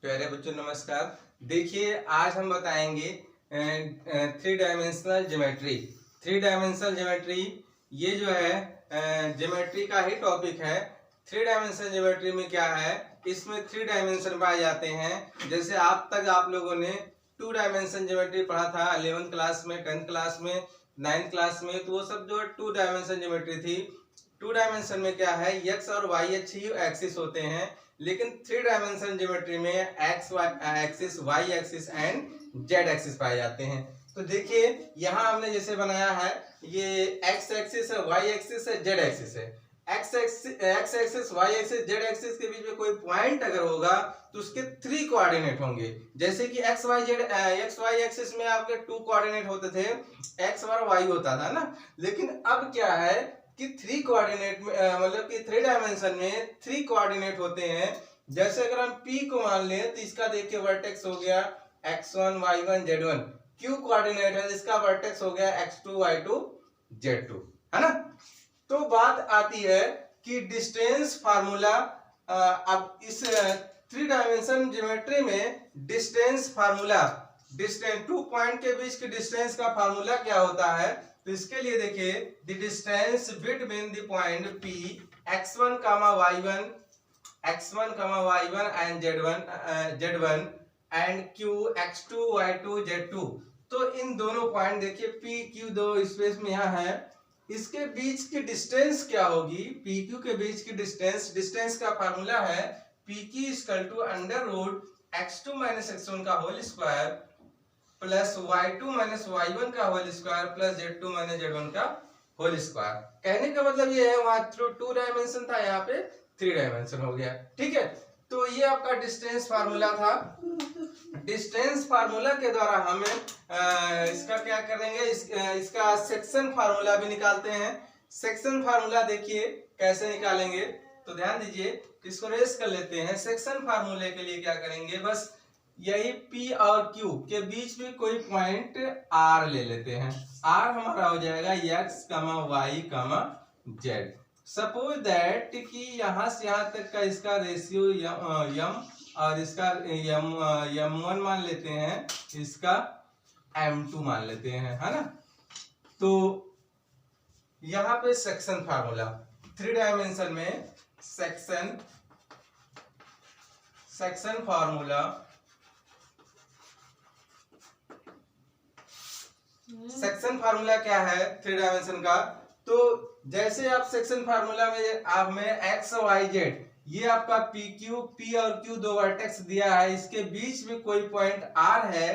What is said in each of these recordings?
प्यारे बच्चों नमस्कार। देखिए आज हम बताएंगे three dimensional geometry. Three dimensional geometry ये जो है ज्योमेट्री का ही टॉपिक है। थ्री डायमेंशनल ज्योमेट्री में क्या है, इसमें थ्री डायमेंशन पाए जाते हैं। जैसे आप लोगों ने टू डायमेंशन ज्योमेट्री पढ़ा था 11th क्लास में, 10th क्लास में, 9th क्लास में, तो वो सब जो टू डायमेंशन ज्योमेट्री थी। टू डायमेंशन में क्या है, एक्स और वाई अच्छी एक्सिस होते हैं, लेकिन थ्री डायमेंशन ज्योमेट्री में X Y axis, Y axis and Z axis पाए जाते हैं। तो देखिए यहाँ हमने जैसे बनाया है, ये एक्स एक्सिस है, वाई एक्सिस है, जेड एक्सिस है। X axis, Y axis, Z axis के बीच में कोई पॉइंट अगर होगा तो उसके थ्री कोऑर्डिनेट होंगे। जैसे कि एक्स वाई एक्सिस में आपके टू कोऑर्डिनेट होते थे, एक्स और वाई होता था ना। लेकिन अब क्या है कि थ्री कोऑर्डिनेट में मतलब कि थ्री डायमेंशन में थ्री कोऑर्डिनेट होते हैं। जैसे अगर हम P को मान लें तो इसका देखिए वर्टेक्स हो गया x1 y1 z1। Q coordinate है, इसका वर्टेक्स हो गया x2 y2 z2, है ना। तो बात आती है कि डिस्टेंस फार्मूला। अब इस थ्री डायमेंशन ज्योमेट्री में distance formula, distance two point के बीच के डिस्टेंस का फार्मूला क्या होता है, तो इसके लिए देखिए the distance between the point P x1, y1, and z1 and Q x2, y2, z2। तो इन दोनों पॉइंट देखिए P Q दो स्पेस में यहाँ है, इसके बीच की डिस्टेंस क्या होगी, P Q के बीच की डिस्टेंस का फार्मूला है PQ = under root x2 - x1 का whole square plus y2 - y1 का whole square plus z2 - z1 का होल स्क्वायर। कहने का मतलब ये है, वहां टू डायमेंशन था, यहाँ पे थ्री डायमेंशन हो गया। ठीक है, तो ये आपका डिस्टेंस फार्मूला था। डिस्टेंस फार्मूला के द्वारा हमें इसका क्या करेंगे, इसका सेक्शन फार्मूला भी निकालते हैं। सेक्शन फार्मूला देखिए कैसे निकालेंगे, तो ध्यान दीजिए, इसको रेस कर लेते हैं। सेक्शन फार्मूले के लिए क्या करेंगे, बस यही P और Q के बीच में कोई पॉइंट R ले लेते हैं। R हमारा हो जाएगा x, y, z। Suppose that कि यहां से यहां तक का इसका रेशियो m और इसका m1 मान लेते हैं, इसका m2 मान लेते हैं, है ना। तो यहां पे सेक्शन फार्मूला थ्री डायमेंशन में सेक्शन फार्मूला, सेक्शन फार्मूला क्या है थ्री डायमेंशन का। तो जैसे आप सेक्शन फार्मूला में आप में एक्स वाई जेड, ये आपका P और Q दो वर्टेक्स दिया है, इसके बीच में कोई पॉइंट R है।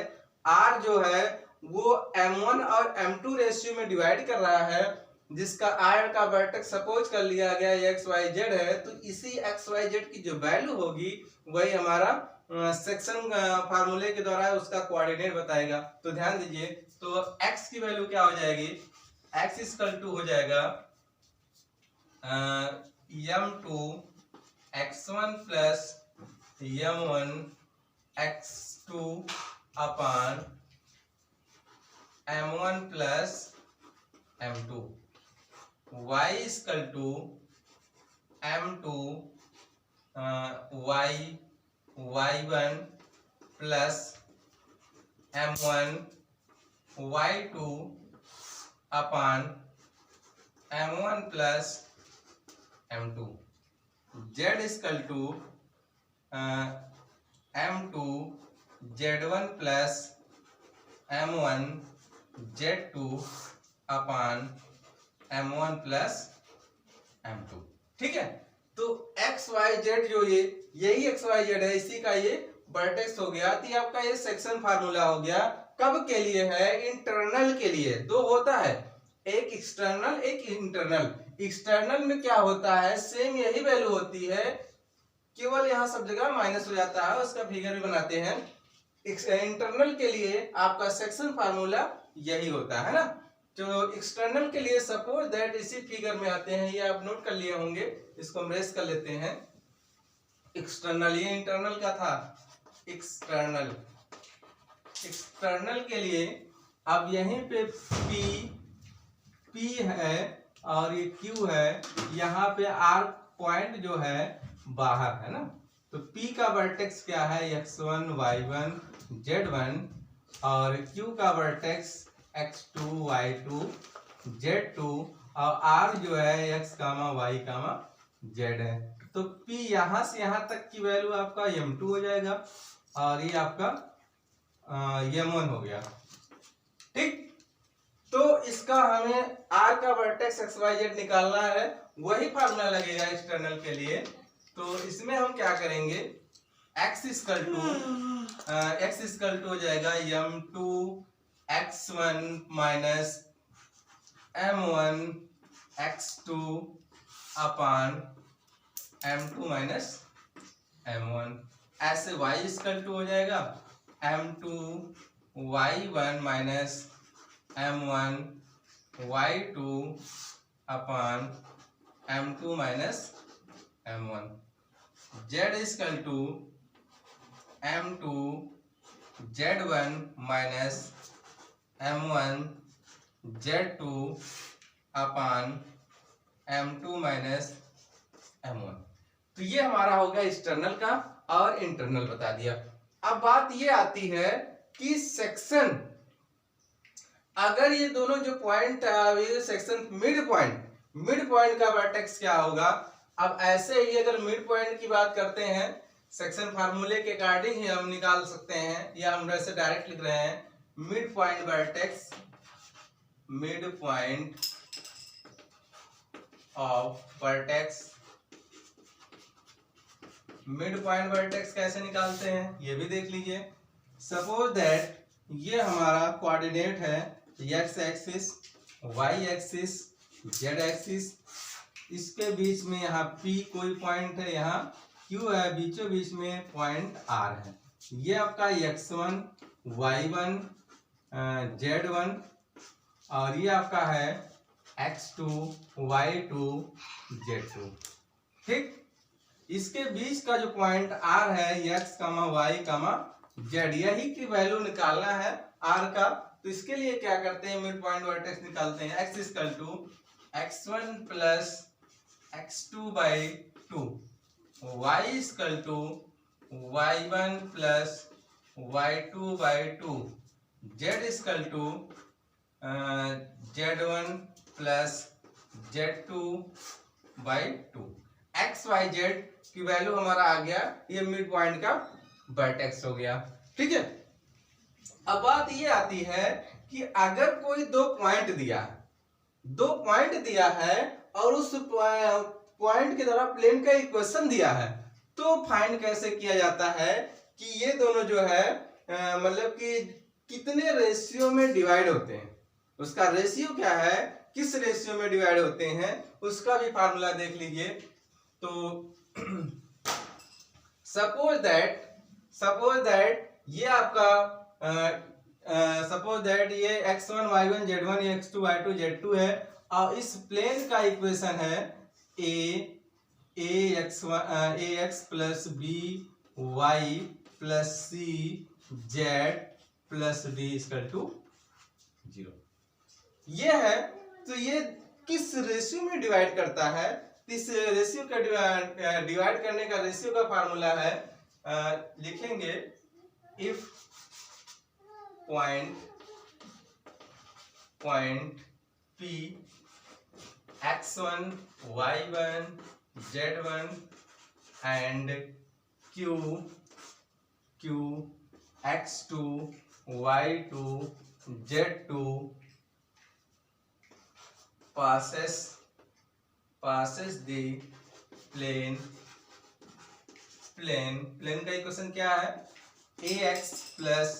R जो है वो M1 और M2 रेशियो में डिवाइड कर रहा है, जिसका R का वर्टेक्स सपोज कर लिया गया XYZ है। तो इसी XYZ की जो वैल्यू होगी वही हमारा सेक्शन फार्मूले के द्वारा उसका कोऑर्डिनेट बताएगा। तो ध्यान दीजिए, तो x की वैल्यू क्या हो जाएगी, x = हो जाएगा m2 x1 plus m1 x2 अपान m1 plus m2। y = m2 y1 plus m1 y2 अपान m1 plus m2। z = m2 z1 plus m1 z2 अपान m1 प्लस m2। ठीक है, तो XYZ जो यही XYZ है, इसी का ये वर्टेक्स हो गया। तो आपका ये सेक्शन फार्मूला हो गया। कब के लिए है, इंटरनल के लिए। दो होता है, एक एक्सटर्नल एक इंटरनल। एक्सटर्नल में क्या होता है, सेम यही वैल्यू होती है, केवल यहाँ सब जगह माइनस हो जाता है, उसका फिगर भी बनाते हैं। इंटरनल के लिए आपका सेक्शन फार्मूला यही होता है ना। तो एक्सटर्नल के लिए सपोज दैट इसी फिगर में आते हैं, ये आप नोट कर लिए होंगे, इसको हम रेस कर लेते हैं। एक्सटर्नल, ये इंटरनल का था, एक्सटर्नल के लिए अब यहीं पे P है और ये Q है, यहाँ पे R पॉइंट जो है बाहर है ना, तो P का वर्टेक्स क्या है, x1 y1 z1, और Q का वर्टेक्स x2 y2 z2, और R जो है x, y, z है। तो P यहां से यहां तक की वैल्यू आपका m2 हो जाएगा, और ये आपका m1 हो गया। ठीक, तो इसका हमें R का वर्टेक्स xyz निकालना है, वही फार्मूला लगेगा एक्सटर्नल के लिए। तो इसमें हम क्या करेंगे, x इक्वल टू हो जाएगा m2 x1 minus m1 x2 अपान m2 माइनस m1। ऐसे y इक्वल टू हो जाएगा m2 y1 minus m1 y2 upon m2 minus m1। z equal to m2 z1 minus m1 z2 upon m2 minus m1। तो ये हमारा हो गया external का, और इंटरनल बता दिया। अब बात ये आती है कि सेक्शन, अगर ये दोनों जो पॉइंट सेक्शन मिड पॉइंट का वर्टेक्स क्या होगा। अब ऐसे ही अगर मिड पॉइंट की बात करते हैं, सेक्शन फार्मूले के अकॉर्डिंग ही हम निकाल सकते हैं, या हम वैसे डायरेक्ट लिख रहे हैं mid point vertex, mid point of vertex. Mid point vertex कैसे निकालते हैं ये भी देख लीजिए। सपोज दैट ये हमारा कोऑर्डिनेट है x axis, y axis, z axis, इसके बीच में यहाँ P कोई पॉइंट है, यहाँ Q है, बीचों बीच में पॉइंट R है। ये आपका x1 y1 z1, और ये आपका है x2 y2 z2। ठीक, इसके बीच का जो पॉइंट R है x, y, z, यही की वैल्यू निकालना है R का। तो इसके लिए क्या करते हैं, मिड पॉइंट वर्टेक्स निकालते हैं। x equal to x1 plus x2 by 2, y equal to y1 plus y2 by 2, z equal to z1 plus z2 by 2। x y z की वैल्यू हमारा आ गया, ये मिड पॉइंट का वर्टेक्स हो गया। ठीक है, अब बात ये आती है कि अगर कोई दो पॉइंट दिया है और उस पॉइंट के द्वारा प्लेन का इक्वेशन दिया है, तो फाइंड कैसे किया जाता है कि ये दोनों जो है मतलब कि कितने रेशियो में डिवाइड होते हैं, उसका रेशियो क्या है, किस रेशियो में डिवाइड होते हैं, उसका भी फार्मूला देख लीजिए। तो सपोज दैट ये आपका सपोज दैट ये x1 y1 z1, ये x2 y2 z2 है, और इस प्लेन का इक्वेशन है ax plus b y plus c z plus d equal to 0। ये है, तो ये किस रेशियो में डिवाइड करता है, इस रेशियो का डिवाइड करने का रेशियो का फार्मूला है, लिखेंगे if point P x1 y1 z1 and q x2 y2 z2 passes the plane का इक्वेशन क्या है, ax plus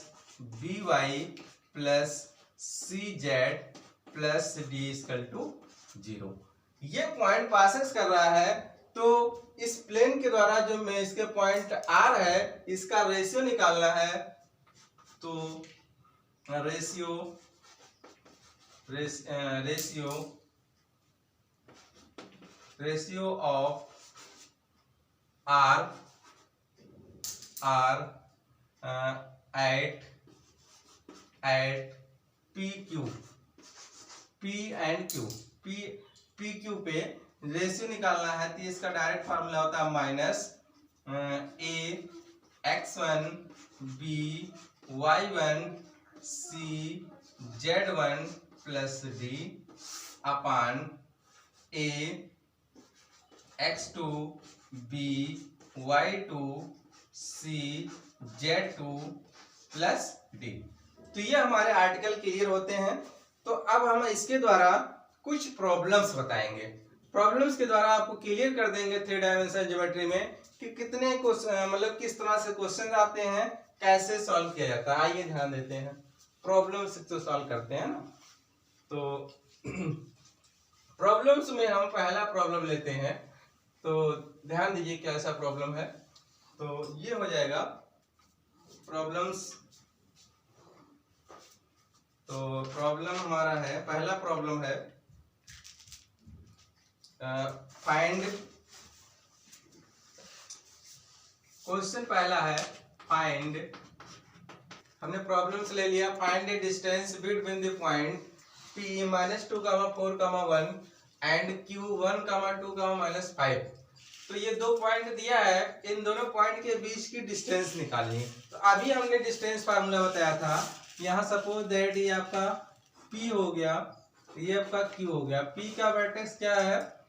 by plus cz plus d equal to 0। ये पॉइंट पासेस कर रहा है, तो इस प्लेन के द्वारा जो में इसके पॉइंट r है, इसका रेशियो निकालना है। तो ratio of r at P Q पे रेशियो निकालना है, तो इसका डायरेक्ट फार्मूला होता है minus A x1 b y1 c z1 plus D upon A x2 b y2 c z2 plus D. तो ये हमारे आर्टिकल क्लियर होते हैं। तो अब हम इसके द्वारा कुछ प्रॉब्लम्स बताएंगे। प्रॉब्लम्स के द्वारा आपको क्लियर कर देंगे 3 डायमेंशनल ज्योमेट्री में कि कितने क्वेश्चन मतलब किस तरह से क्वेश्चन आते हैं, कैसे सॉल्व किया जाता है। आइए ध्यान देते हैं, प्रॉब्लम्स तो सॉल्व करते हैं ना। तो प्रॉब्लम्स में हम पहला प्रॉब्लम लेते हैं। तो ध्यान दीजिए कैसा प्रॉब्लम है। तो ये हो जाएगा प्रॉब्लम्स। तो प्रॉब्लम हमारा है, पहला प्रॉब्लम है फाइंड। क्वेश्चन पहला है फाइंड। हमने प्रॉब्लम्स ले लिया। Find the distance between the point P -2, 4, 1 and Q 1, 2, -5। तो ये दो पॉइंट दिया है, इन दोनों पॉइंट के बीच की डिस्टेंस निकालनी है। तो अभी हमने डिस्टेंस फार्मूला बताया था। यहाँ सपोज दैट ये आपका P हो गया, ये आपका Q हो गया। P का वर्टेक्स क्या है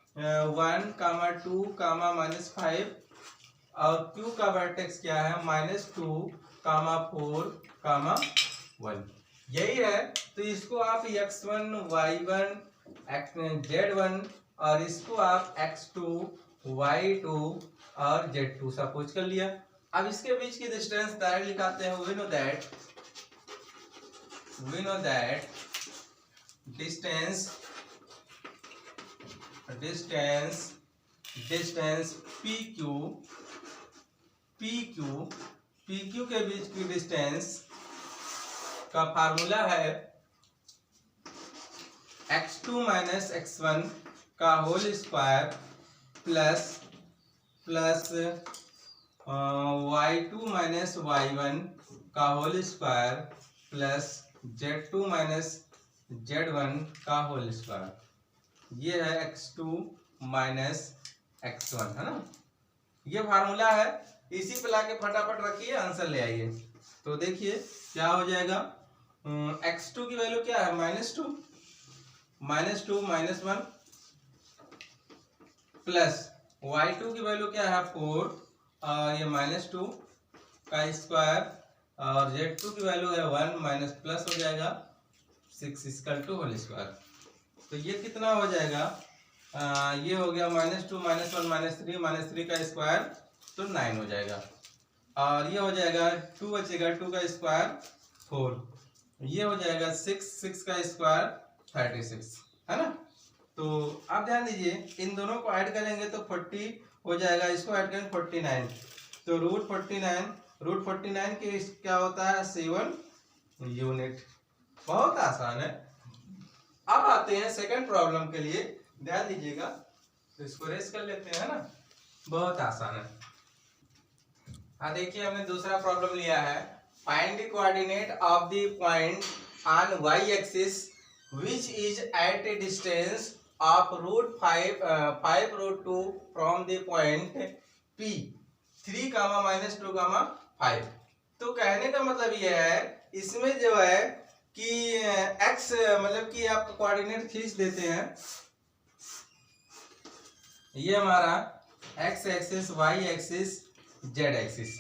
1, 2, -5 और Q का वर्टेक्स क्या है -2, 4, 1। यही है। तो इसको आप x1 y1 z1 और इसको आप x2 y2 और z2 सपोज कर लिया। अब इसके बीच की डिस्टेंस डायरेक्ट लिखाते हैं। we know that distance PQ के बीच की डिस्टेंस का फार्मूला है x2 - x1 का whole square plus y2 - y1 का whole square plus z2 - z1 का होल स्क्वायर। ये है x2 - x1 है ना। ये फार्मूला है। इसी पे लाके फटाफट रखिए, आंसर ले आइए। तो देखिए क्या हो जाएगा। x2 की वैल्यू क्या है -2 -1 प्लस y2 की वैल्यू क्या है 4 और ये -2 का स्क्वायर और z2 की वैल्यू है 1 माइनस प्लस हो जाएगा 6 इक्वल टू होल स्क्वायर। तो ये कितना हो जाएगा, ये हो गया -2 -1 -3 का स्क्वायर तो 9 हो जाएगा। और ये हो जाएगा 2 बचेगा, 2 का स्क्वायर 4, ये हो जाएगा 6 का स्क्वायर 36 है ना। तो आप ध्यान दीजिए, इन दोनों को ऐड करेंगे तो 40 हो जाएगा, इसको ऐड करेंगे 49। तो रूट 49 के क्या होता है 7 यूनिट। बहुत आसान है। अब आते हैं सेकंड प्रॉब्लम के लिए, ध्यान दीजिएगा। तो इसको रेस कर लेते हैं ना, बहुत आसान है। देखिए हमने दूसरा प्रॉब्लम लिया है। Find the coordinate of the point on y axis which is at a distance of √5 √2 from the point P 3, -2, 5। तो कहने का मतलब ये है, इसमें जो है कि x मतलब कि आप कोऑर्डिनेट खींच देते हैं। ये हमारा x axis, y axis, z axis.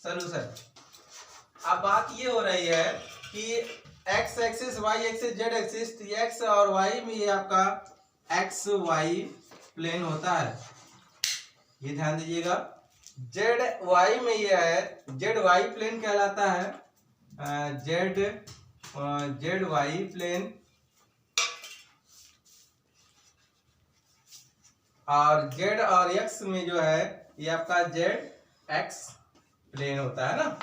Solution. अब बात ये हो रही है कि x axis, y axis, z axis, तो x और y में ये आपका x y प्लेन होता है, ये ध्यान दीजिएगा। z y में ये है, z y प्लेन कहलाता है, z y प्लेन। और z और x में जो है ये आपका z x प्लेन होता है ना,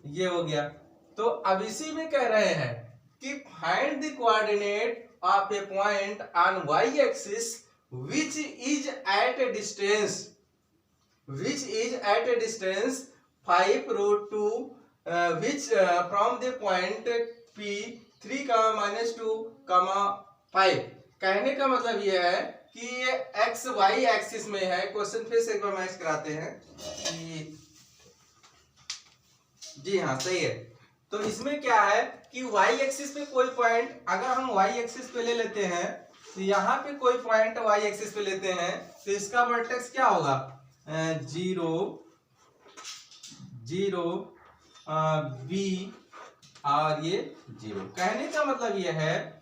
ये हो गया। तो अब इसी में कह रहे हैं कि find the coordinate of A point on y axis which is at a distance 5 √2 which from the point P 3, -2, 5। कहने का मतलब ये है कि ये एक्स वाई एक्सिस में है। क्वेश्चन फिर से एक बार मैच कराते हैं कि जी हाँ सही है। तो इसमें क्या है कि वाई एक्सिस पे कोई पॉइंट अगर हम वाई एक्सिस पे ले लेते हैं तो यहाँ पे कोई पॉइंट वाई एक्सिस पे लेते हैं तो इसका वर्टेक्स क्या होगा 0 0 बी और ये 0। कहने का मतलब ये है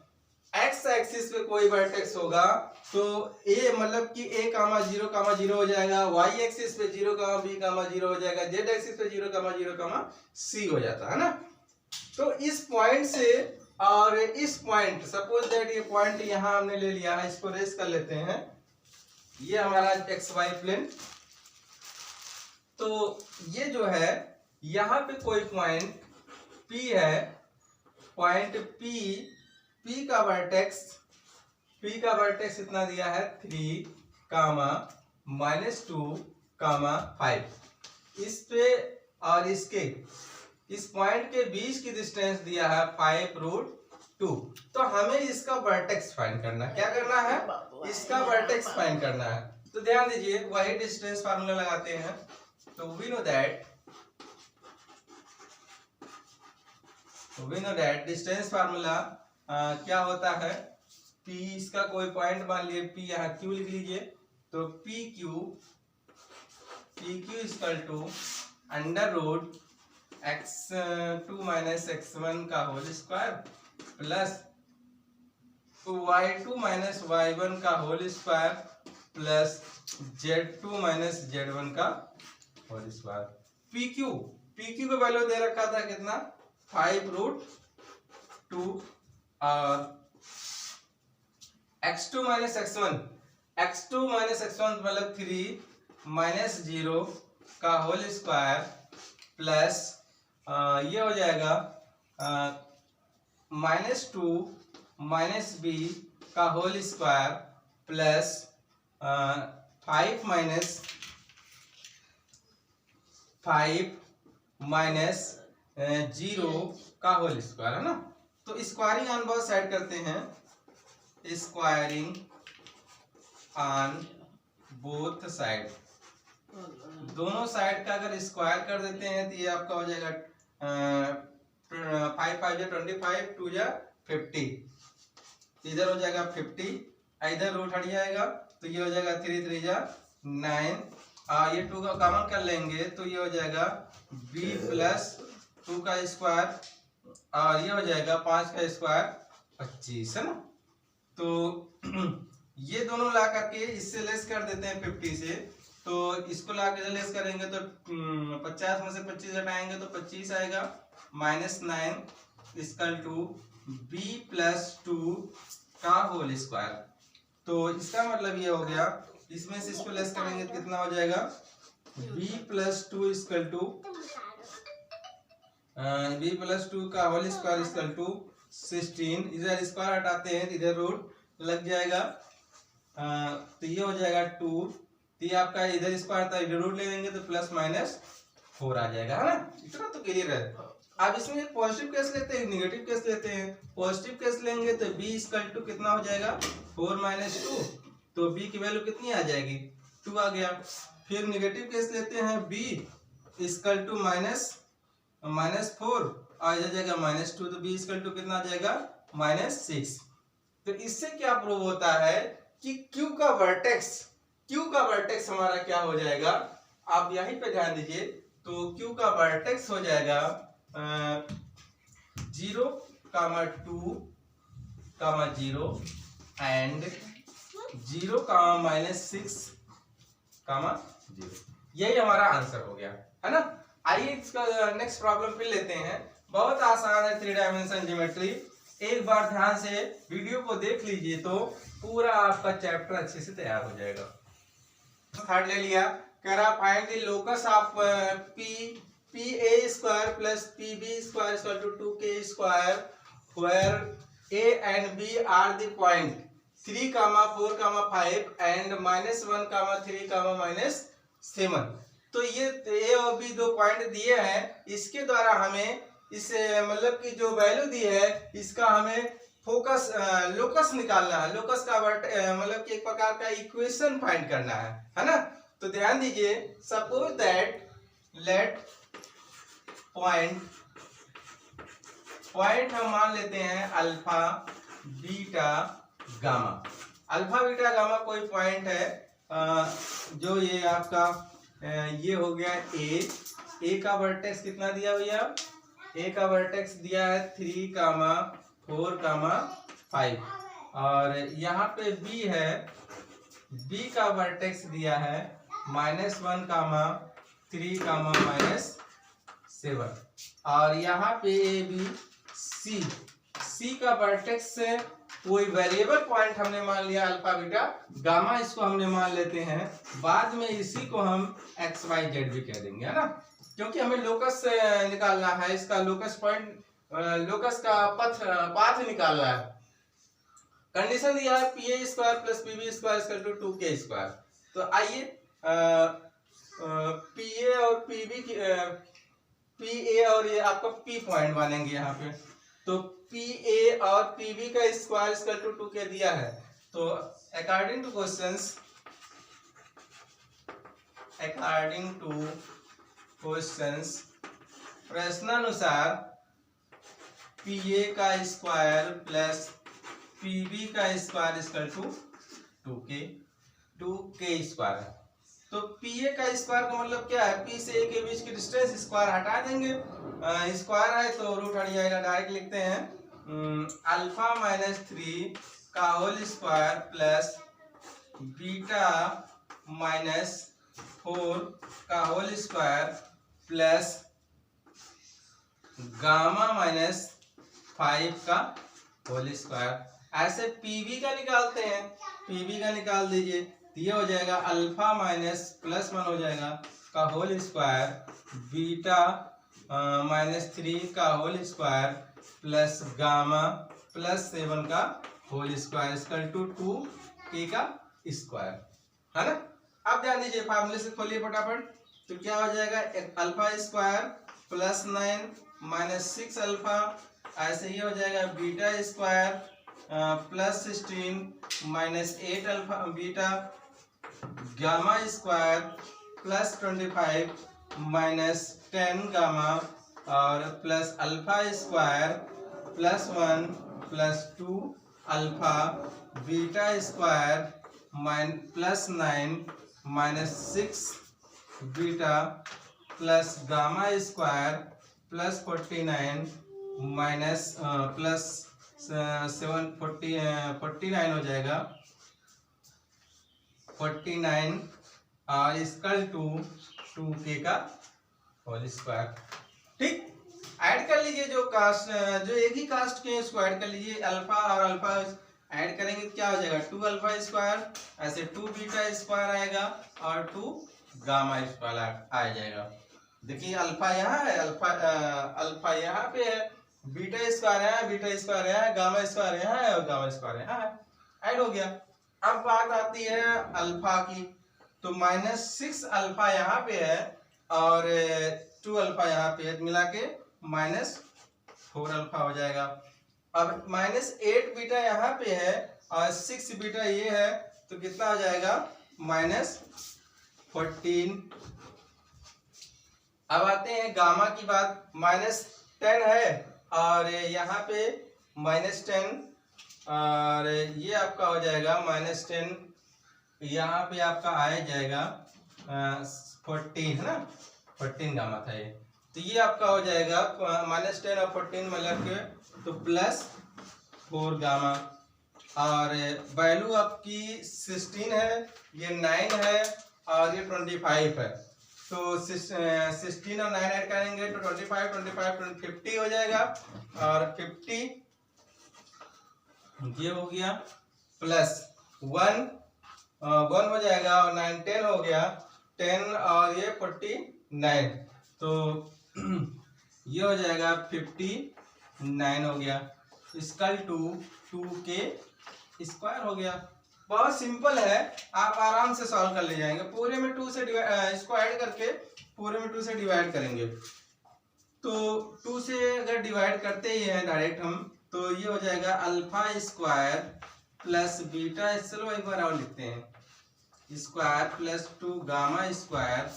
एक्स एक्सिस पे कोई वर्टेक्स होगा तो ए मतलब कि a कामा 0 कामा 0 हो जाएगा, y एक्सिस पे 0 कामा b कामा 0 हो जाएगा, z एक्सिस पे 0 कामा 0 कामा c हो जाता है ना। तो इस पॉइंट से और इस पॉइंट सपोज दैट ये पॉइंट यहां हमने ले लिया है, इसको रेस कर लेते हैं। ये हमारा एक्स वाई प्लेन। तो ये जो है यहाँ पे कोई पॉइंट P है, पॉइंट P का वर्टेक्स इतना दिया है 3 कामा -2 कामा 5। इस पे और इसके इस पॉइंट के बीच की डिस्टेंस दिया है 5√2। तो हमें इसका वर्टेक्स फाइंड करना है। क्या करना है? इसका वर्टेक्स फाइंड करना है। तो ध्यान दीजिए वही डिस्टेंस फार्मूला लगाते हैं। तो we know that distance formula क्या होता है, P इसका कोई पॉइंट मान लिए P, यहाँ Q लिख लीजिए। तो PQ equal to √ x2 - x1 का whole square plus y2 - y1 का whole square plus z2 - z1 का होल स्क्वायर। PQ का वैल्यू दे रखा था कितना 5√2 और x2 - x1 मतलब 3 - 0 का होल स्क्वायर प्लस ये हो जाएगा -2 - b का होल स्क्वायर प्लस 5 - 0 का होल स्क्वायर है ना। तो स्क्वायरिंग ऑन बोथ साइड करते हैं। स्क्वायरिंग ऑन बोथ साइड, दोनों साइड का अगर स्क्वायर कर देते हैं तो ये आपका हो जाएगा 5 5 जा 25, 2 जा 50। इधर हो जाएगा 50, इधर रूट हट जाएगा तो ये हो जाएगा 3 3 जा 9 और ये 2 का कॉमन कर लेंगे तो ये हो जाएगा b प्लस 2 का स्क्वायर और ये हो जाएगा 5 का स्क्वायर 25 है ना। तो ये दोनों ला करके इससे लेस कर देते हैं 50 से। तो इसको ला के लेस करेंगे तो 50 में से 25 हटाएंगे तो 25 आएगा -9 इक्वल टू b प्लस 2 का होल स्क्वायर। तो इसका मतलब ये हो गया, इसमें से इसको लेस करेंगे तो कितना हो जाएगा b प्लस 2 इक्वल टू का होल स्क्वायर इक्वल टू 16। इधर स्क्वायर हटाते हैं तो इधर रूट लग जाएगा तो ये हो जाएगा 2। तो ये आपका इधर स्क्वायर था, इधर रूट ले लेंगे तो +-4 आ जाएगा है ना। इतना तो क्लियर है। अब इसमें एक पॉजिटिव केस लेते हैं, निगेटिव केस लेते हैं। पॉजिटिव केस लेंगे तो b इक्वल टू कितना हो जाएगा 4 - 2। तो b की वैल्यू कितनी आ जाएगी 2 आ गया। फिर निगेटिव केस लेते हैं b इक्वल टू -4 आ जाएगा -2। तो b इक्वल टू कितना आ जाएगा -6। तो इससे क्या प्रूव होता है कि Q का वर्टेक्स हमारा क्या हो जाएगा, आप यहीं पे ध्यान दीजिए। तो Q का वर्टेक्स हो जाएगा 0, 2, 0 एंड 0, -6, 0। यही हमारा आंसर हो गया है ना। आइए इसका नेक्स्ट प्रॉब्लम फिर लेते हैं। बहुत आसान है 3 डायमेंशन ज्योमेट्री। एक बार ध्यान से वीडियो को देख लीजिए तो पूरा आपका चैप्टर अच्छे से तैयार हो जाएगा। थर्ड ले लिया, कह रहा find the locus of PA² + PB² = 2K² where A and B are the point 3, 4, 5 and -1, 3, -7। तो ये A और B दो पॉइंट दिए हैं, इसके द्वारा हमें इस मतलब की जो वैल्यू दी है इसका हमें फोकस लोकस निकालना है, लोकस का मतलब कि एक प्रकार का इक्वेशन फाइंड करना है ना। तो ध्यान दीजिए, सपोज दैट लेट पॉइंट हम मान लेते हैं alpha beta gamma. Alpha beta gamma कोई पॉइंट है जो ये आपका ये हो गया ए का वर्टेक्स कितना दिया भैया, ए का वर्टेक्स दिया है 3, 4, 5 और यहाँ पे बी है, बी का वर्टेक्स दिया है -1, 3, -7 और यहाँ पे ए बी सी का वर्टेक्स से कोई वेरिएबल पॉइंट हमने मान लिया अल्फा बीटा गामा, इसको हमने मान लेते हैं, बाद में इसी को हम एक्स वाई जेड भी कह देंगे, है ना, क्योंकि हमें लोकस निकालना है, इसका लोकस पॉइंट, लोकस का पाथ निकालना है। कंडीशन दिया है P A square plus P B square equal to 2k²। तो आइए पी ए और पी बी पी ए और ये आपका पी पॉइंट मानेंगे यहाँ पे। तो पी ए और पी बी का स्क्वायर इक्वल टू 2k दिया है। तो अकॉर्डिंग टू क्वेश्चंस प्रश्नानुसार पी ए का स्क्वायर प्लस पी बी का स्क्वायर इक्वल टू 2k²। तो पी ए का स्क्वायर का मतलब क्या है, पी से ए के बीच की डिस्टेंस, स्क्वायर हटा देंगे, स्क्वायर है तो रूट हट जाएगा, डायरेक्ट लिखते हैं अल्फा -3 का होल स्क्वायर प्लस बीटा -4 का होल स्क्वायर प्लस गामा -5 का होल स्क्वायर। ऐसे पीवी का निकालते हैं, पीवी का निकाल दीजिए, ये हो जाएगा अल्फा -+1 हो जाएगा का होल स्क्वायर बीटा -3 का होल स्क्वायर प्लस गामा +7 का whole square equal to 2k का स्क्वायर, है ना। अब ध्यान दीजिए, फार्मूले से खोलिए फटाफट। तो क्या हो जाएगा, अल्फा स्क्वायर +9 -6 अल्फा, ऐसे ही हो जाएगा beta square +16 -8 alpha beta, gamma square +25 -10 gamma और plus alpha square +1 +2 alpha beta square +9 -6 beta plus gamma square +49 +7 हो जाएगा 49 और इक्वल टू 2k का होल स्क्वायर। ठीक, ऐड कर लीजिए जो कास्ट, जो एक ही कास्ट के इसको ऐड कर लीजिए, अल्फा और अल्फा ऐड करेंगे क्या हो जाएगा 2 अल्फा स्क्वायर, ऐसे 2 बीटा स्क्वायर आएगा और 2 गामा स्क्वायर आ जाएगा। देखिए अल्फा यहाँ है, अल्फा यहाँ पे है, बीटा स्क्वायर है, बीटा स्क्वायर है, गामा स्क्वायर यहाँ है और गामा स्क्वायर यहाँ है, ऐड हो गया। अब बात आती है अल्फा की, तो -6 अल्फा यहाँ पे है और 2 अल्फा यहाँ पे है, मिला के -4 अल्फा हो जाएगा। अब -8 बीटा यहाँ पे है और 6 बीटा ये है, तो कितना हो जाएगा -14। अब आते हैं गामा की बात, -10 है और यहाँ पे -10 और ये आपका हो जाएगा -10, यहाँ पे आपका आ जाएगा 14, है ना, 14 गामा था ये, तो ये आपका हो जाएगा -10 और 14 मिला के तो +4 गामा और वैल्यू आपकी 16 है, ये 9 है और ये 25 है। तो 16 और 9 ऐड करेंगे तो 25 50 हो जाएगा और 50 ये हो गया +1 हो जाएगा और 9 10 हो गया 10 और ये 49, तो ये हो जाएगा 59 हो गया, इक्वल टू 2k स्क्वायर हो गया। बहुत सिंपल है, आप आराम से सॉल्व कर ले जाएंगे। पूरे में 2 से इसको ऐड करके पूरे में 2 से डिवाइड करेंगे, तो 2 से अगर डिवाइड करते ही हैं डायरेक्ट हम, तो ये हो जाएगा अल्फा स्क्वायर प्लस बीटा, चलो एक बार और लिखते हैं, square plus 2 gamma square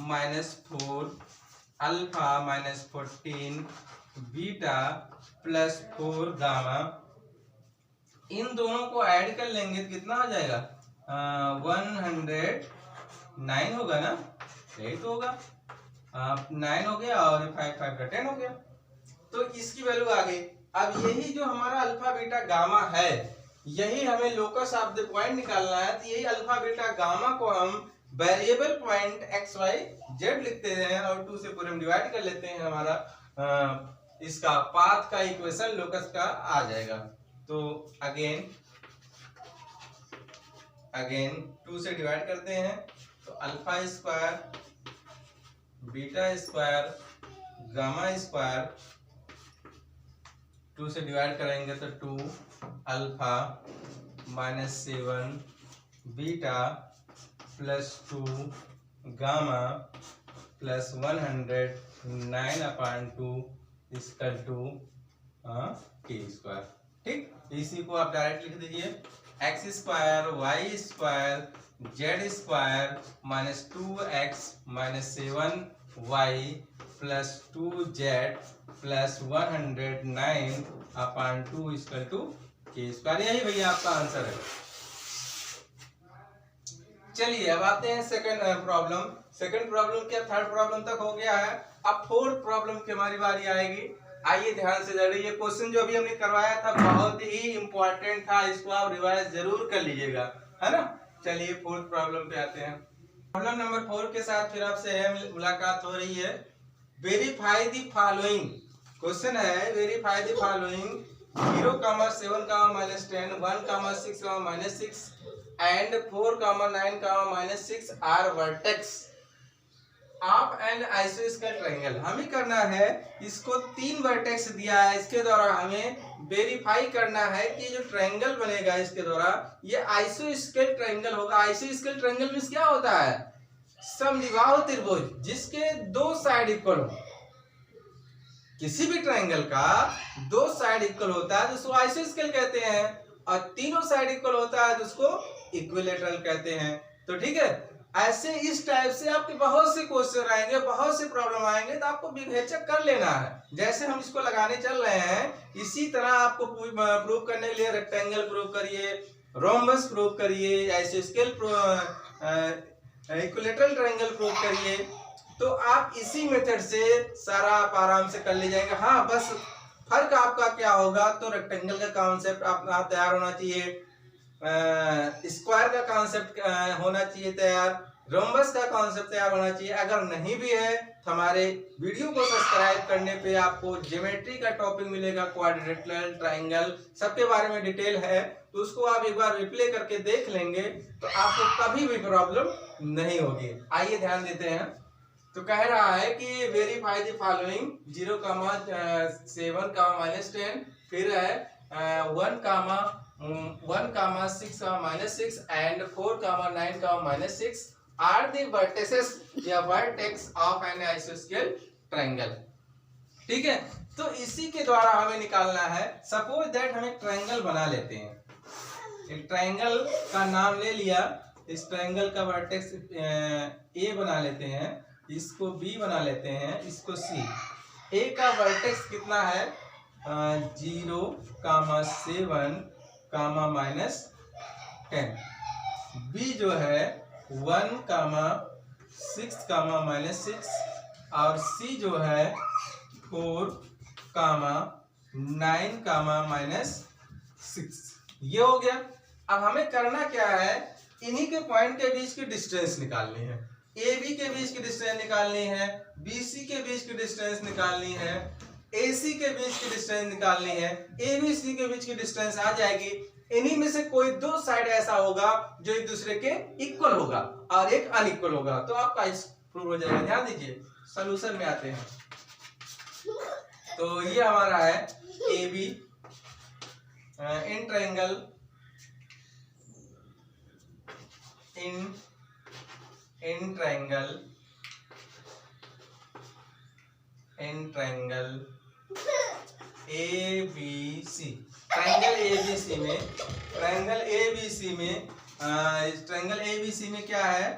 minus 4 alpha minus 14 beta plus 4 gamma. इन दोनों को ऐड कर लेंगे तो कितना हो जाएगा, 109 होगा ना, यही तो होगा। 9 हो गया और 5 5 का 10 हो गया, तो इसकी वैल्यू आ गई। अब यही जो हमारा अल्फा बीटा गामा है, यही हमें लोकस ऑफ द पॉइंट निकालना है। तो यही अल्फा बीटा गामा को हम variable point X Y Z लिखते हैं और 2 से पूरे में डिवाइड कर लेते हैं, हमारा इसका पाथ का इक्वेशन लोकस का आ जाएगा। तो अगेन 2 से डिवाइड करते हैं, तो alpha square beta square gamma square 2 से डिवाइड करेंगे तो 2 alpha minus 7 beta plus 2 gamma plus 109/2 equal to K square. ठीक, इसी को आप डायरेक्ट लिख दीजिए, X square Y square Z square minus 2x minus 7y plus 2z plus 109/2 equal to K square. यही भैया आपका आंसर है। चलिए अब आते हैं सेकंड प्रॉब्लम। सेकंड प्रॉब्लम क्या, थर्ड प्रॉब्लम तक हो गया है, अब फोर्थ प्रॉब्लम की हमारी बारी आएगी। आइए ध्यान से जरूर, ये क्वेश्चन जो अभी हमने करवाया था बहुत ही इंपॉर्टेंट था, इसको आप रिवाइज जरूर कर लीजिएगा, है ना। चलिए फोर्थ प्रॉब्लम पे आते हैं। प्रॉब्लम नंबर 4 के साथ फिर आपसे मुलाकात हो रही है। वेरीफाई द फॉलोइंग, क्वेश्चन है verify the following 0, 7, -10, 1, 6, -6 and 4, 9, -6 are vertex of an आइसोस्केल ट्रायंगल। हमें करना है, इसको 3 वर्टेक्स दिया है, इसके द्वारा हमें वेरीफाई करना है कि जो ट्रायंगल बनेगा इसके द्वारा ये आइसोस्केल ट्रायंगल होगा। आइसोस्केल ट्रायंगल मींस क्या होता है, समद्विबाहु त्रिभुज जिसके 2 साइड इक्वल हो। किसी भी ट्रायंगल का 2 साइड इक्वल होता है तो उसको आइसोस्केल कहते हैं, और तीनों साइड इक्वल होता है तो उसको इक्विलैटरल कहते हैं। तो ठीक है, ऐसे इस टाइप से आपके बहुत से क्वेश्चन आएंगे, बहुत से प्रॉब्लम आएंगे, तो आपको विवेचक कर लेना है। जैसे हम इसको लगाने चल रहे हैं इसी तरह आपको प्रूव करने के लिए रेक्टेंगल प्रूव करिए, रोम्बस प्रूव करिए, आइसोस्केल इक्विलैटरल ट्रायंगल प्रूव करिए, तो आप इसी मेथड से सारा आप आराम से कर ले जाएंगे। हाँ, बस फर्क आपका क्या होगा, तो रेक्टेंगल का कॉन्सेप्ट आपका तैयार होना चाहिए, स्क्वायर का कॉन्सेप्ट होना चाहिए तैयार, रोम्बस का कॉन्सेप्ट तैयार होना चाहिए। अगर नहीं भी है तो हमारे वीडियो को सब्सक्राइब करने पे आपको ज्योमेट्री का टॉपिक मिलेगा, क्वाड्रिलेटरल, ट्रायंगल, सबके बारे में डिटेल है, तो उसको आप एक बार रिप्ले करके देख लेंगे तो आपको कभी भी प्रॉब्लम नहीं होगी। आइए ध्यान देते हैं। तो कह रहा है कि वेरीफाई द फॉलोइंग 0, 7, -10, फिर है 1, 6, -6 and 4, 9, -6 are the vertices या vertex of an isosceles triangle। ठीक है, तो इसी के द्वारा हमें निकालना है। सपोज दैट हम एक ट्रायंगल बना लेते हैं, एक ट्रायंगल का नाम ले लिया, इस ट्रायंगल का वर्टेक्स ए बना लेते हैं, इसको बी बना लेते हैं, इसको सी। ए का वर्टेक्स कितना है, 0, 7, -10। बी जो है 1, 6, -6, और सी जो है 4, 9, -6। ये हो गया। अब हमें करना क्या है, इन्हीं के पॉइंट के बीच की डिस्टेंस निकालनी है, ए बी के बीच की डिस्टेंस निकालनी है, बी सी के बीच की डिस्टेंस निकालनी है, ए सी के बीच की डिस्टेंस निकालनी है, ए बी सी के बीच की डिस्टेंस आ जाएगी। इन्हीं में से कोई 2 साइड ऐसा होगा जो एक दूसरे के इक्वल होगा और एक अनइक्वल होगा, तो आपका प्रूव हो जाएगा। ध्यान दीजिए, सॉल्यूशन में आते हैं। तो ये हमारा है A be in triangle ABC, triangle ABC में, ट्रायंगल ABC में क्या है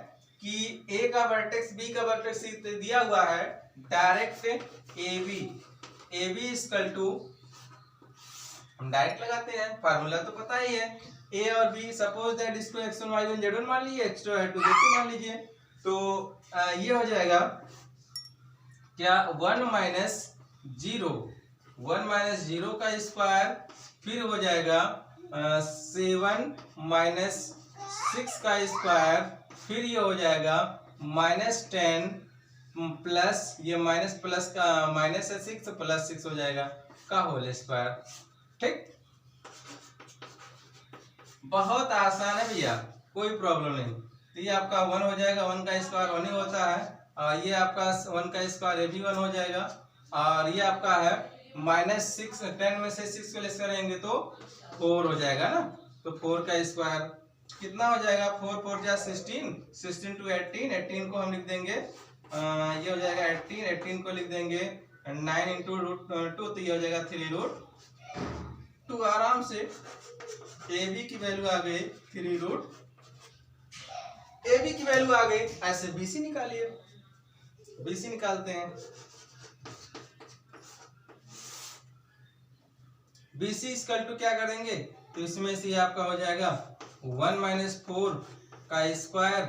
कि A का वर्टेक्स B का वर्टेक्स दिया हुआ है, डायरेक्ट AB इक्वल टू, हम डायरेक्ट लगाते हैं, फार्मूला तो पता ही है, A और B, सपोज दैट इसको x1 y1 z1 मान लीजिए, x2 y2 z2 मान लीजिए, तो ये हो जाएगा क्या 1 माइनस जीरो का स्क्वायर, फिर हो जाएगा 7 माइनस 6 का स्क्वायर, फिर ये हो जाएगा -10 प्लस ये माइनस प्लस का माइनस है 6 प्लस 6 हो जाएगा का होल स्क्वायर। ठीक, बहुत आसान है भैया, कोई प्रॉब्लम नहीं। तो ये आपका 1 हो जाएगा, 1 का स्क्वायर 1 ही होता है, और ये आपका 1 का स्क्वायर ये भी 1 हो जाएगा, और ये आपका है -6, 10 में से 6 को लेस करेंगे तो 4 हो जाएगा ना, तो 4 का स्क्वायर कितना हो जाएगा, 4 4 जा 16 टू 18 को हम लिख देंगे, ये हो जाएगा 18 को लिख देंगे 9 इंटू √2, तो ये हो जाएगा 3√2, आराम से AB की वैल्यू आ गई 3√, AB की वैल्यू आ गई, ऐसे BC निकालिए, BC निकालते हैं, BC इक्वल टू क्या करेंगे, तो इसमें से आपका हो जाएगा 1 माइनस 4 का स्क्वायर,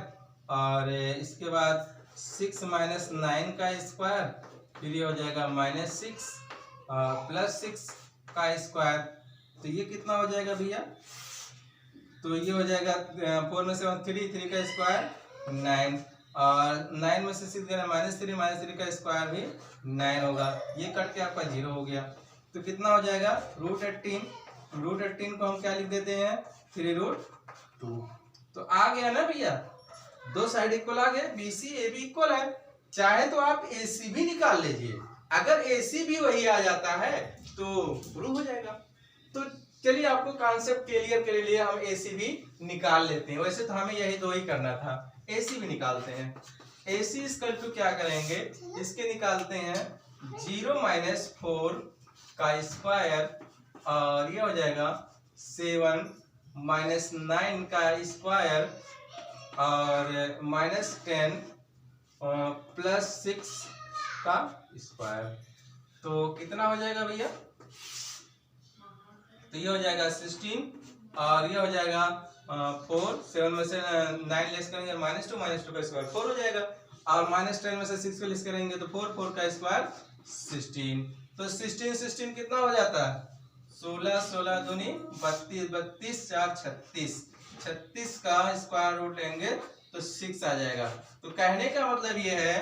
और इसके बाद 6 माइनस 9 का स्क्वायर, फिर ये हो जाएगा -6 प्लस 6 का स्क्वायर, तो ये कितना हो जाएगा भैया, तो ये हो जाएगा 4 में से 3 का स्क्वायर 9, और 9 में से 6 देना -3 का स्क्वायर भी 9 होगा, ये कट के आपका 0 हो गया, तो कितना हो जाएगा √18 को हम क्या लिख देते हैं 3√2, तो आ गया ना भैया, दो साइड इक्वल आ गए, BC AB इक्वल है, चाहे तो आप AC भी निकाल लीजिए, अगर AC भी वही आ जाता है तो प्रूव हो जाएगा। तो चलिए आपको कॉन्सेप्ट क्लियर के लिए हम AC भी निकाल लेते हैं, वैसे तो हमें यही दो ही करना था, AC भी निकालते हैं। AC इक्वल टू क्या करेंगे, इसके निकालते हैं 0 माइनस 4 का स्क्वायर, और ये हो जाएगा 7 माइनस 9 का स्क्वायर, और -10 प्लस 6 का स्क्वायर, तो कितना हो जाएगा भैया, तो ये हो जाएगा 16, और ये हो जाएगा 4, 7 में से 9 लेस करेंगे -2 का स्क्वायर 4 हो जाएगा, और -10 में से 6 को लेस करेंगे तो 4 का स्क्वायर 16, तो 16 कितना हो जाता है, 16 दूनी 32 4 36 का स्क्वायर रूट लेंगे तो 6 आ जाएगा। तो कहने का मतलब ये है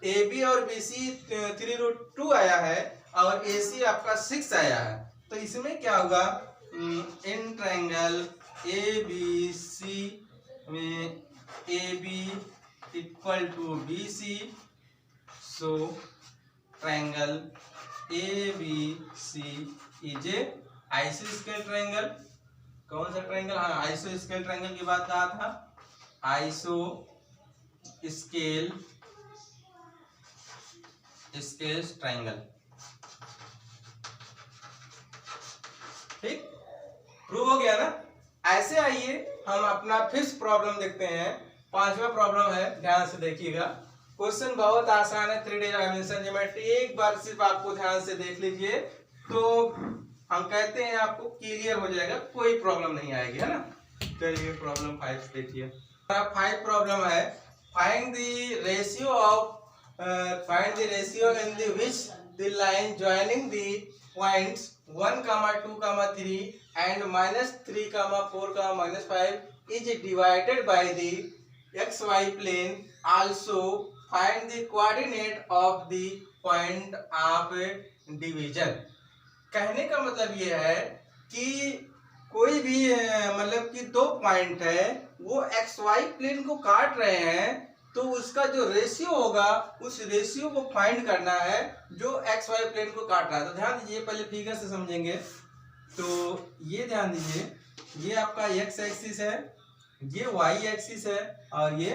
AB और BC 3√2 आया है और AC आपका 6 आया है, तो इसमें क्या होगा, इन ट्रायंगल ABC में AB equal to BC, so triangle ABC is a आइसोस्केल ट्रायंगल। कौन सा ट्रायंगल, हाँ आइसोस्केल ट्रायंगल की बात कहा था, आइसोस्केल ट्रायंगल। ठीक, प्रूव हो गया ना। ऐसे आइए हम अपना फिफ्थ प्रॉब्लम देखते हैं, पांचवा प्रॉब्लम है, ध्यान से देखिएगा। क्वेश्चन बहुत आसान है, 3 डायमेंशन ज्योमेट्री, एक बार सिर्फ आपको ध्यान से देख लीजिए तो हम कहते हैं आपको क्लियर हो जाएगा, कोई प्रॉब्लम नहीं आएगी, है ना। चलिए प्रॉब्लम 5 देखिए। 5 प्रॉब्लम है, find the ratio in the which the line joining the points 1, 2, 3 and -3, 4, -5 is divided by the xy plane. Also find the coordinate of the point of division. कहने का मतलब ये है कि कोई भी मतलब कि 2 पॉइंट है वो XY प्लेन को काट रहे हैं, तो उसका जो रेशियो होगा उस रेशियो को फाइंड करना है जो XY प्लेन को काट रहा है। तो ध्यान दीजिए, पहले फिगर से समझेंगे। तो ये ध्यान दीजिए, ये आपका x एक्सिस है, ये y एक्सिस है और ये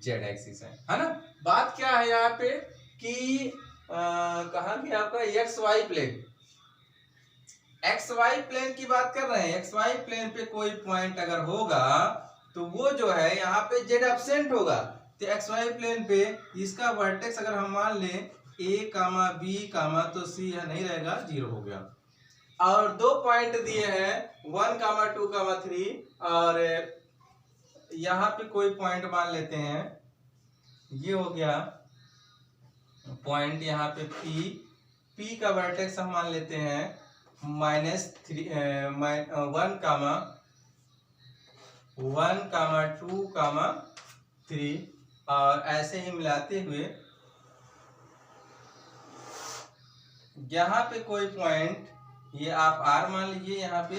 z एक्सिस है ना। बात क्या है यहाँ पे कि कहा कि आपका XY प्लेन, एक्स वाई प्लेन की बात कर रहे हैं, एक्स वाई प्लेन पे कोई पॉइंट अगर होगा तो वो जो है यहाँ पे जेड एब्सेंट होगा। तो एक्स वाई प्लेन पे इसका वर्टेक्स अगर हम मान लें ए कामा बी कामा तो सी यह नहीं रहेगा, 0 हो गया। और दो पॉइंट दिए हैं 1 कामा 2 कामा 3, और यहाँ पे कोई पॉइंट मान लेते हैं, ये हो गया पॉइंट यहाँ पे पी का वर्टेक्स हम मान लेते हैं -1 कामा 2 कामा 3, और ऐसे ही मिलाते हुए यहाँ पे कोई पॉइंट, ये आप R मान लीजिए, यहाँ पे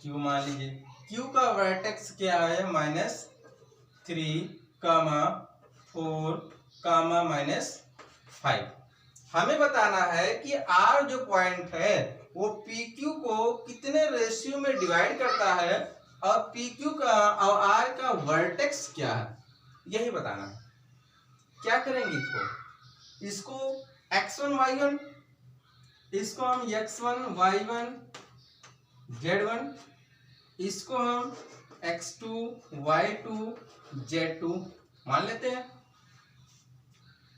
Q मान लीजिए। Q का वर्टेक्स क्या है -3 कामा 4 कामा -5। हमें बताना है कि R जो पॉइंट है वो PQ को कितने रेशियो में डिवाइड करता है, और PQ का और R का वर्टेक्स क्या है, यही बताना है। क्या करेंगे इसको x1 y1, इसको हम x1 y1 z1, इसको हम x2 y2 z2 मान लेते हैं,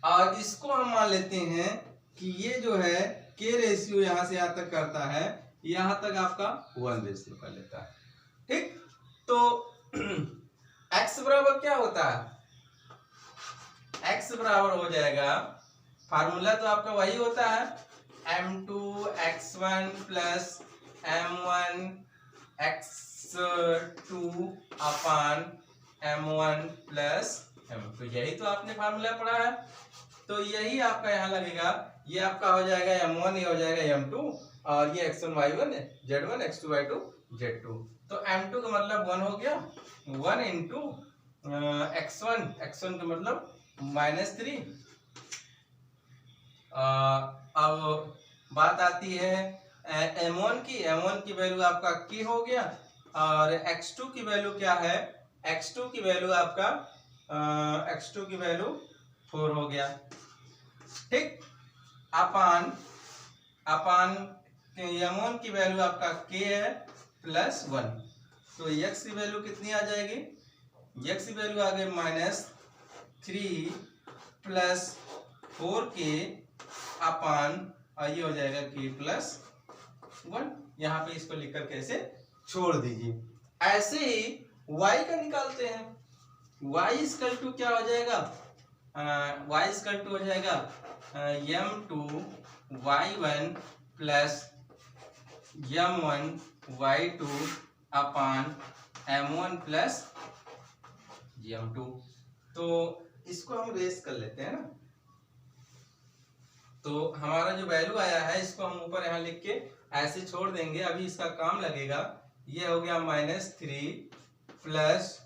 और इसको हम मान लेते हैं कि ये जो है k रेशियो यहां से यहां तक करता है, यहां तक आपका 1 रेशियो कर लेता है। ठीक, तो x बराबर क्या होता है, x बराबर हो जाएगा, फार्मूला तो आपका वही होता है m2 x1 plus m1 x2 अपान m1 प्लस m2, यही तो आपने फार्मूला पढ़ा है। तो यही आपका यहाँ लगेगा, ये आपका हो जाएगा m1, ये हो जाएगा m2, और ये x1 y1 z1 x2 y2 z2। तो m2 का मतलब 1 हो गया, 1 इंटू x1 का मतलब -3। अब बात आती है m1 की वैल्यू आपका k हो गया, और x2 की वैल्यू क्या है, x2 की वैल्यू आपका x2 की वैल्यू 4 हो गया। ठीक, अपान m1 की वैल्यू आपका k है प्लस 1, तो x की वैल्यू कितनी आ जाएगी, x की वैल्यू आ गई -3 प्लस 4k अपान, ये हो जाएगा k प्लस 1। यहाँ पे इसको लिखकर कैसे छोड़ दीजिए। ऐसे ही y का निकालते हैं, y इक्वल टू क्या हो जाएगा, y इक्वल टू हो जाएगा m2 y1 plus m1 y2 अपान m1 प्लस m2। तो इसको हम रेस कर लेते हैं ना, तो हमारा जो वैल्यू आया है इसको हम ऊपर यहाँ लिख के ऐसे छोड़ देंगे। अभी इसका काम लगेगा, ये हो गया -3 प्लस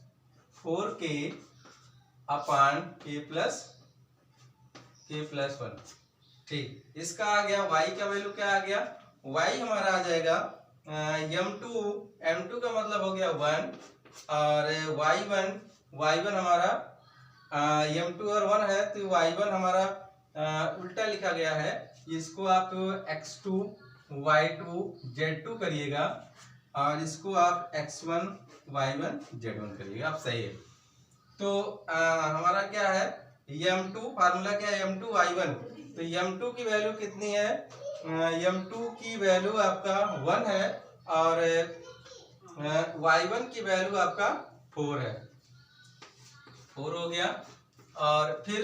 4k अपान k प्लस 1। ठीक, इसका आ गया y का वैल्यू क्या आ गया, y हमारा आ जाएगा m2 का मतलब हो गया 1, और y1 हमारा m2 और 1 है, तो y1 हमारा उल्टा लिखा गया है, इसको आप x2 y2 z2 करिएगा, और इसको आप x1 y1 z1 करिएगा, आप सही है। तो हमारा क्या है m2, फार्मूला क्या है m2 y1, तो m2 की वैल्यू कितनी है, m2 की वैल्यू आपका 1 है, और y1 की वैल्यू आपका 4 है, 4 हो गया। और फिर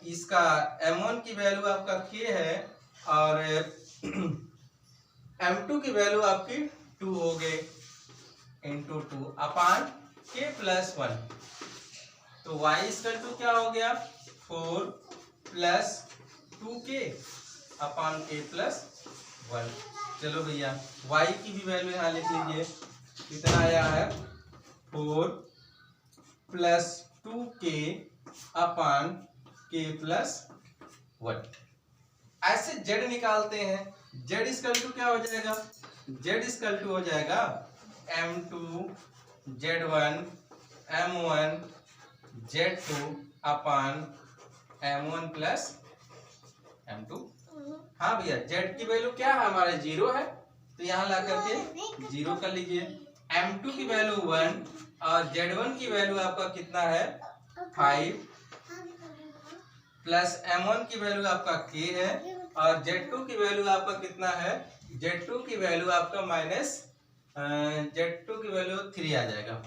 इसका m1 की वैल्यू आपका k है, और m2 की वैल्यू आपकी 2 हो गए, इंटू 2 अपान k प्लस 1। तो y इक्वल टू क्या हो गया, 4 प्लस 2k अपान k प्लस 1। चलो भैया y की भी वैल्यू यहाँ लिख लीजिए, कितना आया है 4 प्लस 2k अपान k प्लस 1। ऐसे z निकालते हैं, z इक्वल टू क्या हो जाएगा, z इक्वल टू हो जाएगा m2 z1 m1 z2 अपान m1 प्लस m2। हाँ भैया, z की वैल्यू क्या है हमारा 0 है, तो यहाँ ला करके 0 कर लीजिए। m2 की वैल्यू 1 और z1 की वैल्यू आपका कितना है 5 प्लस m1 की वैल्यू आपका k है और z2 की वैल्यू आपका कितना है, z2 की वैल्यू आपका माइनस z2 की वैल्यू 3 आ जाएगा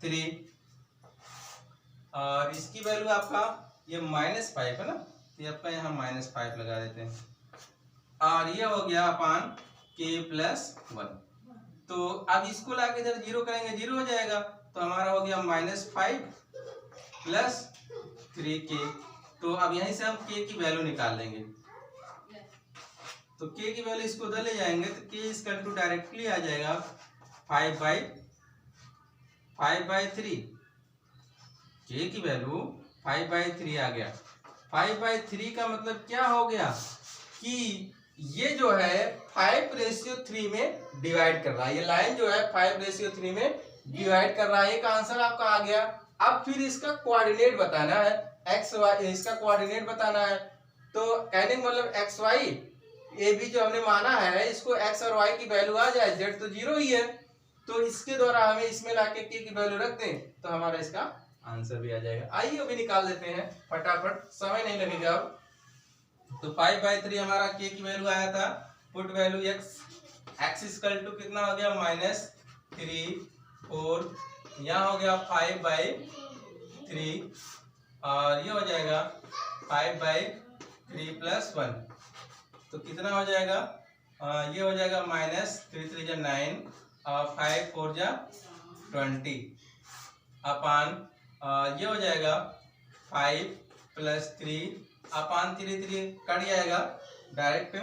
3 और इसकी वैल्यू आपका ये -5 है ना, तो आपका यहाँ -5 लगा देते हैं और ये हो गया अपान k प्लस 1। तो अब इसको लाके इधर 0 करेंगे 0 हो जाएगा, तो हमारा हो गया -5 प्लस 3k। तो अब यहीं से हम k की वैल्यू निकाल लेंगे, तो k की वैल्यू इसको उधर ले जाएंगे तो k इक्वल टू डायरेक्टली आ जाएगा 5/3। k की वैल्यू 5/3 आ गया। 5/3 का मतलब क्या हो गया कि ये जो है 5:3 में डिवाइड कर रहा है, ये लाइन जो है 5:3 में डिवाइड कर रहा है। एक आंसर आपका आ गया। अब फिर इसका कोऑर्डिनेट बताना है, एक्स वाई, इसका कोऑर्डिनेट बताना है। तो कहने का मतलब एक्स वाई ए बी जो हमने माना है, इसको एक्स और वाई की वैल्यू आ जाए, जेड तो 0 ही है, तो इसके द्वारा हमें इसमें लाके के की वैल्यू रख दें तो हमारा इसका आंसर भी आ जाएगा। आइए अभी निकाल देते हैं फटाफट, समय नहीं लगेगा अब। तो 5/3 हमारा के की वैल्यू आया था, put value X equal to कितना हो गया -3 4, यहाँ हो गया 5/3 और ये हो जाएगा 5/3 प्लस 1, तो कितना हो जाएगा ये हो जाएगा -3 3 जा 9 और 5 4 जा 20 अपान ये हो जाएगा 5 प्लस 3 अपान 3 3 कट जाएगा डायरेक्ट।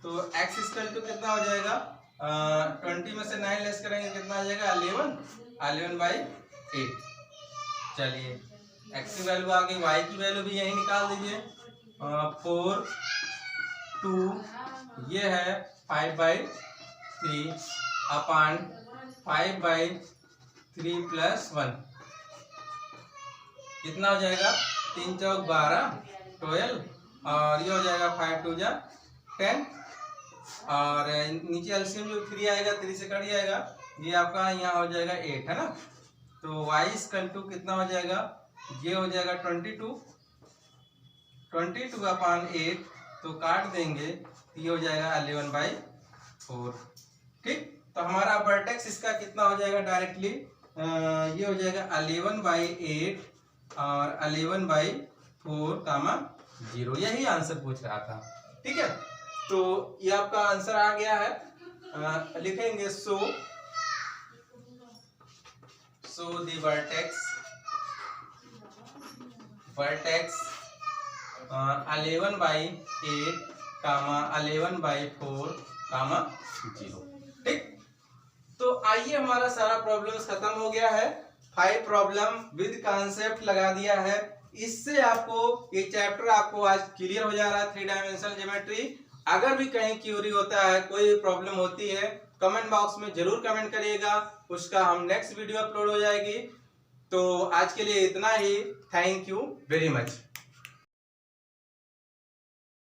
तो x इक्वल टू कितना हो जाएगा 20 में से 9 लेस करेंगे कितना आ जाएगा 11/8। चलिए x की वैल्यू आ गई, y की वैल्यू भी यही निकाल दीजिए। 4 2 ये है 5/3 अपान 5/3 प्लस 1 कितना हो जाएगा 3 चौक 12 12 और ये हो जाएगा 5 2 जा 10 और नीचे एलसीएम जो 3 आएगा 3 से कट जाएगा, ये आपका यहाँ हो जाएगा 8 है ना। तो y इक्वल टू कितना हो जाएगा, ये हो जाएगा 22 अपान 8, तो काट देंगे ये हो जाएगा 11/4। ठीक, तो हमारा वर्टेक्स इसका कितना हो जाएगा डायरेक्टली ये हो जाएगा 11/8 और 11/4, 0। यही आंसर पूछ रहा था। ठीक है, तो ये आपका आंसर आ गया है। लिखेंगे सो द वर्टेक्स 11/8, 11/4, 0। ठीक, तो आइए हमारा सारा प्रॉब्लम्स खत्म हो गया है। 5 प्रॉब्लम विद कॉन्सेप्ट लगा दिया है। इससे आपको ये चैप्टर आपको आज क्लियर हो जा रहा है 3 डायमेंशनल ज्योमेट्री। अगर भी कहीं क्यूरी होता है, कोई प्रॉब्लम होती है, कमेंट बॉक्स में जरूर कमेंट करिएगा, उसका हम नेक्स्ट वीडियो अपलोड हो जाएगी। तो आज के लिए इतना ही। Thank you very much.